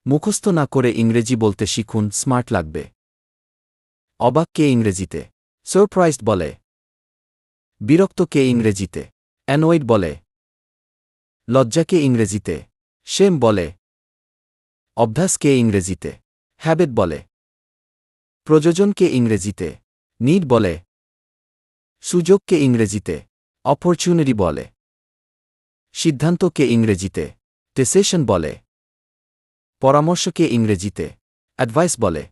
মুখস্থ না করে ইংরেজি বলতে শিখুন, স্মার্ট লাগবে। অবাক কে ইংরেজিতে? সারপ্রাইজড বলে। বিরক্ত কে ইংরেজিতে? অ্যানয়েড বলে। লজ্জাকে ইংরেজিতে? শেম বলে। অভ্যাস কে ইংরেজিতে? হ্যাবিট বলে। প্রযোজনকে ইংরেজিতে? নিড বলে। সুযোগকে ইংরেজিতে? অপরচুনিটি বলে। সিদ্ধান্তকে ইংরেজিতে? ডিসিশন বলে। পরামর্শকে ইংরেজিতে? অ্যাডভাইস বলে।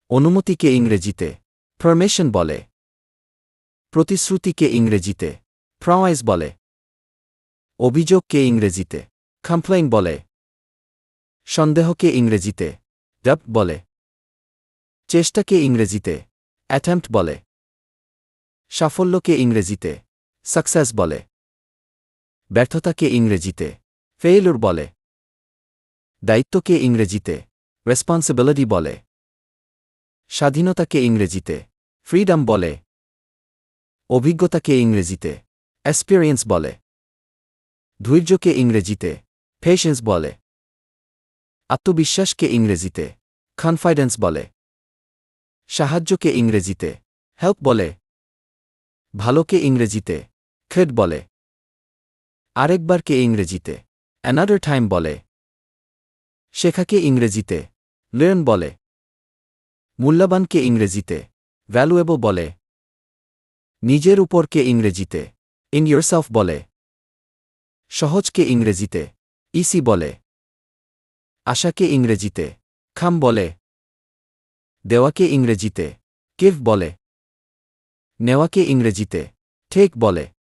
অনুমতিকে ইংরেজিতে? পারমিশন বলে। প্রতিশ্রুতিকে ইংরেজিতে? প্রমিস বলে। অভিযোগকে ইংরেজিতে? কমপ্লেইন বলে। সন্দেহকে ইংরেজিতে? ডাউট বলে। চেষ্টাকে ইংরেজিতে? অ্যাটেম্প্ট বলে। সাফল্যকে ইংরেজিতে? সাকসেস বলে। ব্যর্থতাকে ইংরেজিতে? ফেইলুর বলে। দায়িত্বকে ইংরেজিতে? রেসপন্সিবিলিটি বলে। স্বাধীনতাকে ইংরেজিতে? ফ্রিডম বলে। অভিজ্ঞতাকে ইংরেজিতে? এক্সপেরিয়েন্স বলে। ধৈর্যকে ইংরেজিতে? পেশেন্স বলে। আত্মবিশ্বাসকে ইংরেজিতে? কনফিডেন্স বলে। সাহায্যকে ইংরেজিতে? হেল্প বলে। ভালোকে ইংরেজিতে? গুড বলে। আরেকবারকে ইংরেজিতে? অ্যানাদার টাইম বলে। শেখাকে ইংরেজিতে? লার্ন বলে। মূল্যবানকে ইংরেজিতে? ভ্যালুয়েবল বলে। নিজের উপরকে ইংরেজিতে? ইন ইয়োরসেলফ বলে। সহজকে ইংরেজিতে? ইসি বলে। আশাকে ইংরেজিতে? কাম বলে। দেওয়াকে ইংরেজিতে? গিভ বলে। নেওয়াকে ইংরেজিতে? টেক বলে।